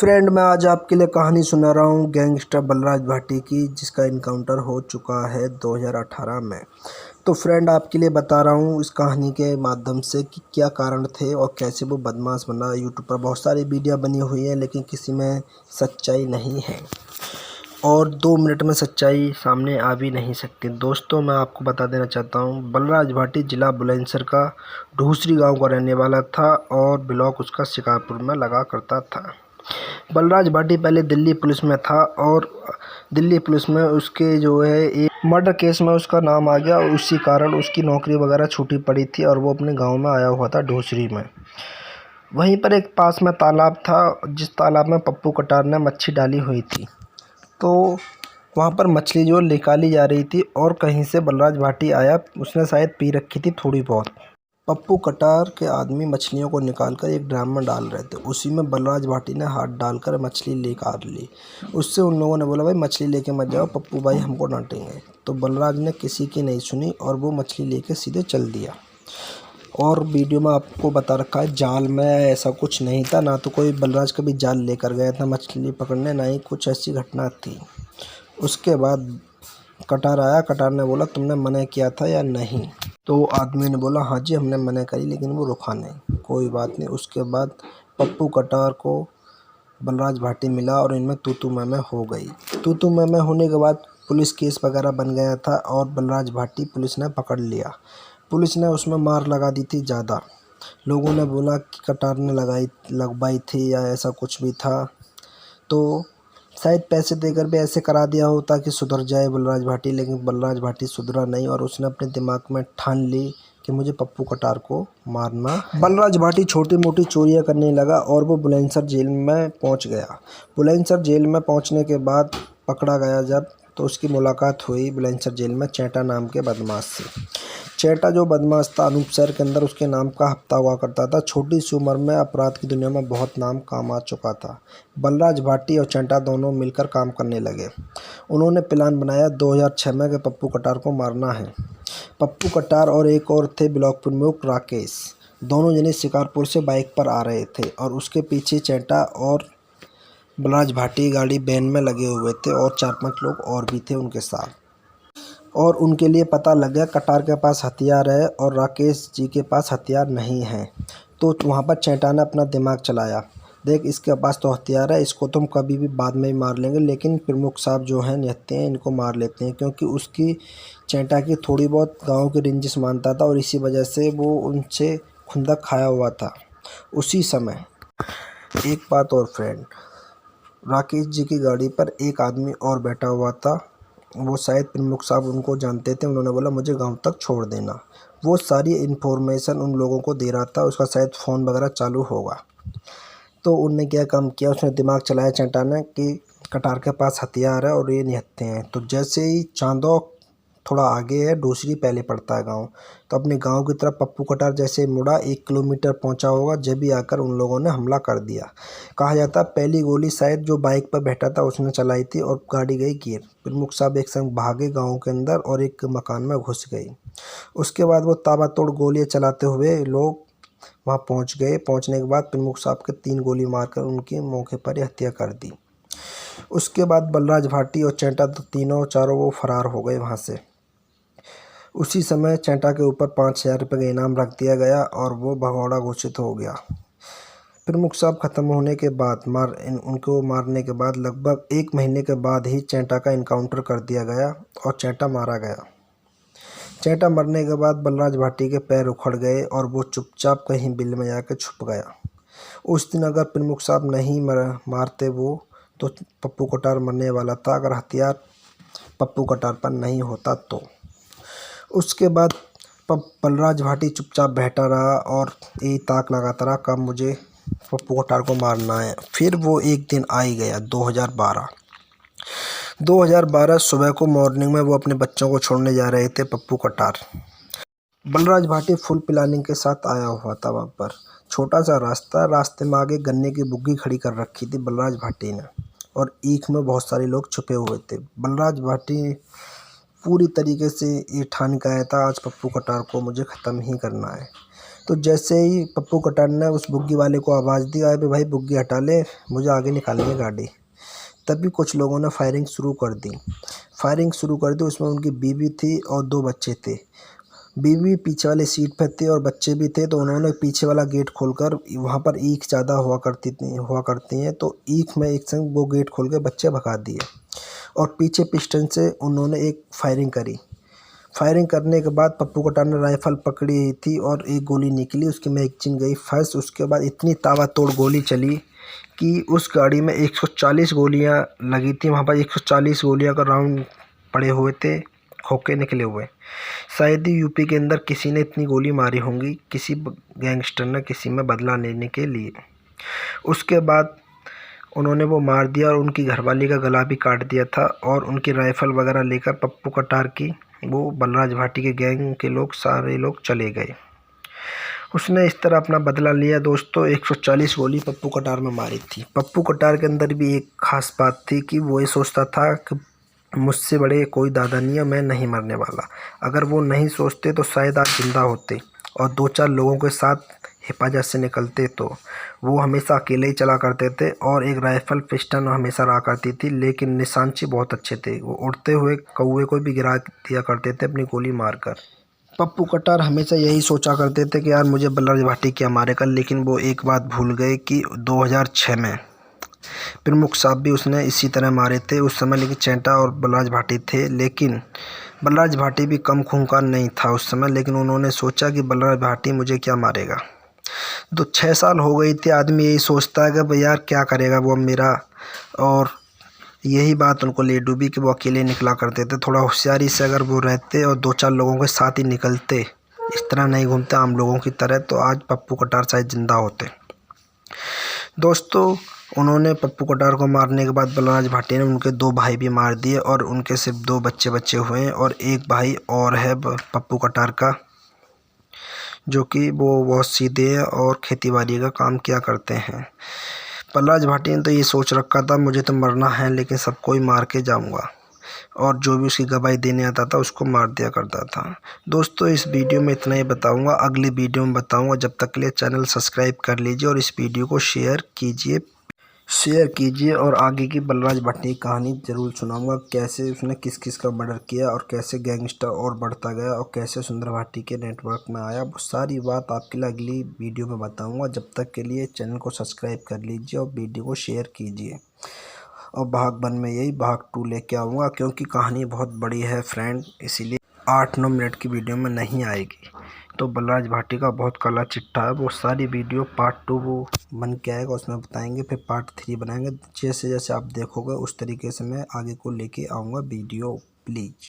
Friend, मैं आज आपके लिए कहानी सुना रहा हूँ गैंगस्टर बलराज भाटी की, जिसका इनकाउंटर हो चुका है 2018 में। तो फ्रेंड, आपके लिए बता रहा हूँ इस कहानी के माध्यम से कि क्या कारण थे और कैसे वो बदमाश बना। यूट्यूब पर बहुत सारी वीडियो बनी हुई है, लेकिन किसी में सच्चाई नहीं है और 2 मिनट में सच्चाई सामने आ भी नहीं सकती। दोस्तों, मैं आपको बता देना चाहता हूँ, बलराज भाटी ज़िला बुलंदशहर का ढूसरी गांव का रहने वाला था और ब्लॉक उसका शिकारपुर में लगा करता था। बलराज भाटी पहले दिल्ली पुलिस में था और दिल्ली पुलिस में उसके जो है एक मर्डर केस में उसका नाम आ गया और उसी कारण उसकी नौकरी वगैरह छूटी पड़ी थी और वो अपने गांव में आया हुआ था ढूसरी में। वहीं पर एक पास में तालाब था, जिस तालाब में पप्पू कटार ने मच्छी डाली हुई थी। तो वहाँ पर मछली जो निकाली जा रही थी और कहीं से बलराज भाटी आया, उसने शायद पी रखी थी थोड़ी बहुत। पप्पू कटार के आदमी मछलियों को निकालकर एक ड्राम में डाल रहे थे, उसी में बलराज भाटी ने हाथ डालकर मछली लेकर ली। उससे उन लोगों ने बोला, भाई मछली लेके मत जाओ, पप्पू भाई हमको डांटेंगे। तो बलराज ने किसी की नहीं सुनी और वो मछली लेके सीधे चल दिया। और वीडियो में आपको बता रखा है, जाल में ऐसा कुछ नहीं था, ना तो कोई बलराज कभी जाल लेकर गया था मछली पकड़ने, ना ही कुछ ऐसी घटना थी। उसके बाद कटार आया, कटार ने बोला, तुमने मना किया था या नहीं? तो आदमी ने बोला, हाँ जी हमने मना करी, लेकिन वो रुका नहीं। कोई बात नहीं। उसके बाद पप्पू कटार को बलराज भाटी मिला और इनमें तू मैं हो गई। तू मैं होने के बाद पुलिस केस वगैरह बन गया था और बलराज भाटी पुलिस ने पकड़ लिया। पुलिस ने उसमें मार लगा दी थी ज़्यादा। लोगों ने बोला कि कटार ने लगवाई थी या ऐसा कुछ भी था। तो शायद पैसे देकर भी ऐसे करा दिया होता कि सुधर जाए बलराज भाटी, लेकिन बलराज भाटी सुधरा नहीं और उसने अपने दिमाग में ठान ली कि मुझे पप्पू कटार को मारना है। बलराज भाटी छोटी मोटी चोरियां करने लगा और वो बुलंदशहर जेल में पहुंच गया। बुलंदशहर जेल में पहुंचने के बाद पकड़ा गया जब, तो उसकी मुलाकात हुई बुलंदशहर जेल में चेटा नाम के बदमाश से। चेटा जो बदमाश था, अनूप शहर के अंदर उसके नाम का हफ्ता हुआ करता था। छोटी सी उम्र में अपराध की दुनिया में बहुत नाम काम आ चुका था। बलराज भाटी और चेटा दोनों मिलकर काम करने लगे। उन्होंने प्लान बनाया 2006 में कि पप्पू कटार को मारना है। पप्पू कटार और एक और थे ब्लॉक प्रमुख राकेश, दोनों जने शिकारपुर से बाइक पर आ रहे थे और उसके पीछे चेटा और बलराज भाटी गाड़ी बैन में लगे हुए थे और 4-5 लोग और भी थे उनके साथ। और उनके लिए पता लग गया कटार के पास हथियार है और राकेश जी के पास हथियार नहीं है। तो वहाँ पर चेटा ने अपना दिमाग चलाया, देख इसके पास तो हथियार है, इसको तुम कभी भी बाद में ही मार लेंगे, लेकिन प्रमुख साहब जो हैं निहत्ते हैं, इनको मार लेते हैं। क्योंकि उसकी चेटा की थोड़ी बहुत गाँव की रंजिश मानता था और इसी वजह से वो उनसे खुंदक खाया हुआ था। उसी समय एक बात और फ्रेंड, राकेश जी की गाड़ी पर एक आदमी और बैठा हुआ था। वो शायद प्रमुख साहब उनको जानते थे। उन्होंने बोला, मुझे गांव तक छोड़ देना। वो सारी इन्फॉर्मेशन उन लोगों को दे रहा था, उसका शायद फ़ोन वगैरह चालू होगा। तो उनने क्या काम किया, उसने दिमाग चलाया चेटा ने कि कटार के पास हथियार है और ये निहत्ते हैं। तो जैसे ही चांदो थोड़ा आगे है, दूसरी पहले पड़ता है गांव, तो अपने गांव की तरफ पप्पू कटार जैसे मुड़ा, 1 किलोमीटर पहुंचा होगा, जब भी आकर उन लोगों ने हमला कर दिया। कहा जाता पहली गोली शायद जो बाइक पर बैठा था उसने चलाई थी और गाड़ी गई गिर। प्रमुख साहब एक संग भागे गांव के अंदर और एक मकान में घुस गई। उसके बाद वो ताबड़तोड़ गोलियां चलाते हुए लोग वहां पहुंच गए। पहुंचने के बाद प्रमुख साहब के 3 गोली मारकर उनकी मौके पर ही हत्या कर दी। उसके बाद बलराज भाटी और चेटा तो तीनों चारों वो फरार हो गए वहाँ से। उसी समय चेटा के ऊपर 5,000 रुपये का इनाम रख दिया गया और वो भगौड़ा घोषित हो गया। प्रमुख साहब खत्म होने के बाद उनको मारने के बाद लगभग 1 महीने के बाद ही चेटा का इनकाउंटर कर दिया गया और चेटा मारा गया। चेटा मरने के बाद बलराज भाटी के पैर उखड़ गए और वो चुपचाप कहीं बिल में जाकर छुप गया। उस दिन अगर प्रमुख साहब नहीं मारते वो, तो पप्पू कटार मरने वाला था, अगर हथियार पप्पू कटार पर नहीं होता तो। उसके बाद बलराज भाटी चुपचाप बैठा रहा और यही ताक लगाता रहा कब मुझे पप्पू कटार को मारना है। फिर वो एक दिन आ ही गया 2012 सुबह को मॉर्निंग में वो अपने बच्चों को छोड़ने जा रहे थे पप्पू कटार। बलराज भाटी फुल प्लानिंग के साथ आया हुआ था। वहाँ पर छोटा सा रास्ता, रास्ते में आगे गन्ने की बुग्गी खड़ी कर रखी थी बलराज भाटी ने और ईख में बहुत सारे लोग छुपे हुए थे। बलराज भाटी पूरी तरीके से ये ठान के आया था, आज पप्पू कटार को मुझे ख़त्म ही करना है। तो जैसे ही पप्पू कटार ने उस बुग्गी वाले को आवाज़ दी, अरे भाई बुग्गी हटा ले, मुझे आगे निकालनी है गाड़ी, तभी कुछ लोगों ने फायरिंग शुरू कर दी। उसमें उनकी बीवी थी और 2 बच्चे थे। बीवी पीछे वाले सीट पर थी और बच्चे भी थे, तो उन्होंने पीछे वाला गेट खोलकर, वहाँ पर ईख ज़्यादा हुआ करती हैं, तो ईख में एक संग वो गेट खोल के बच्चे भगा दिए और पीछे पिस्टन से उन्होंने एक फायरिंग करी। फायरिंग करने के बाद पप्पू कटार ने राइफल पकड़ी थी और एक गोली निकली, उसकी मैगजीन गई फंस। उसके बाद इतनी ताबड़तोड़ गोली चली कि उस गाड़ी में 140 गोलियां लगी थी। वहाँ पर 140 गोलियां का राउंड पड़े हुए थे, खोखे निकले हुए। शायद ही यूपी के अंदर किसी ने इतनी गोली मारी होंगी, किसी गैंगस्टर ने किसी में बदला लेने के लिए। उसके बाद उन्होंने वो मार दिया और उनकी घरवाली का गला भी काट दिया था और उनकी राइफ़ल वगैरह लेकर पप्पू कटार की वो बलराज भाटी के गैंग के लोग सारे लोग चले गए। उसने इस तरह अपना बदला लिया दोस्तों। 140 गोली पप्पू कटार में मारी थी। पप्पू कटार के अंदर भी एक ख़ास बात थी कि वो ये सोचता था कि मुझसे बड़े कोई दादा नहीं है, मैं नहीं मरने वाला। अगर वो नहीं सोचते तो शायद आज जिंदा होते और 2-4 लोगों के साथ हिफाजत से निकलते। तो वो हमेशा अकेले ही चला करते थे और एक राइफल पिस्टन हमेशा रहा करती थी, लेकिन निशानची बहुत अच्छे थे। वो उड़ते हुए कौवे को भी गिरा दिया करते थे अपनी गोली मारकर। पप्पू कटार हमेशा यही सोचा करते थे कि यार मुझे बलराज भाटी क्या मारेगा, लेकिन वो एक बात भूल गए कि 2006 में प्रमुख साहब भी उसने इसी तरह मारे थे। उस समय लेकिन चेंटा और बलराज भाटी थे, लेकिन बलराज भाटी भी कम खूंखार नहीं था उस समय। लेकिन उन्होंने सोचा कि बलराज भाटी मुझे क्या मारेगा। तो 6 साल हो गई थी, आदमी यही सोचता है कि भाई यार क्या करेगा वो मेरा, और यही बात उनको ले डूबी कि वो अकेले निकला करते थे। थोड़ा होशियारी से अगर वो रहते और 2-4 लोगों के साथ ही निकलते, इस तरह नहीं घूमते आम लोगों की तरह, तो आज पप्पू कटार शायद जिंदा होते। दोस्तों उन्होंने पप्पू कटार को मारने के बाद बलराज भाटी ने उनके 2 भाई भी मार दिए और उनके सिर्फ 2 बच्चे बचे हुए हैं और एक भाई और है पप्पू कटार का, जो कि वो बहुत सीधे हैं और खेतीबाड़ी का काम किया करते हैं। बलराज भाटी ने तो ये सोच रखा था मुझे तो मरना है, लेकिन सबको ही मार के जाऊंगा, और जो भी उसकी गवाही देने आता था उसको मार दिया करता था। दोस्तों इस वीडियो में इतना ही बताऊंगा, अगली वीडियो में बताऊंगा। जब तक के लिए चैनल सब्सक्राइब कर लीजिए और इस वीडियो को शेयर कीजिए और आगे की बलराज भाटी की कहानी ज़रूर सुनाऊंगा, कैसे उसने किस किस का मर्डर किया और कैसे गैंगस्टर और बढ़ता गया और कैसे सुंदर भाटी के नेटवर्क में आया। वो सारी बात आपके लिए अगली वीडियो में बताऊंगा। जब तक के लिए चैनल को सब्सक्राइब कर लीजिए और वीडियो को शेयर कीजिए। और भाग 1 में यही भाग 2 लेके आऊँगा, क्योंकि कहानी बहुत बड़ी है फ्रेंड, इसीलिए 8-9 मिनट की वीडियो में नहीं आएगी। तो बलराज भाटी का बहुत काला चिट्ठा है, वो सारी वीडियो पार्ट 2 वो बन के आएगा, उसमें बताएंगे, फिर पार्ट 3 बनाएंगे। जैसे जैसे आप देखोगे उस तरीके से मैं आगे को लेके आऊँगा वीडियो। प्लीज़।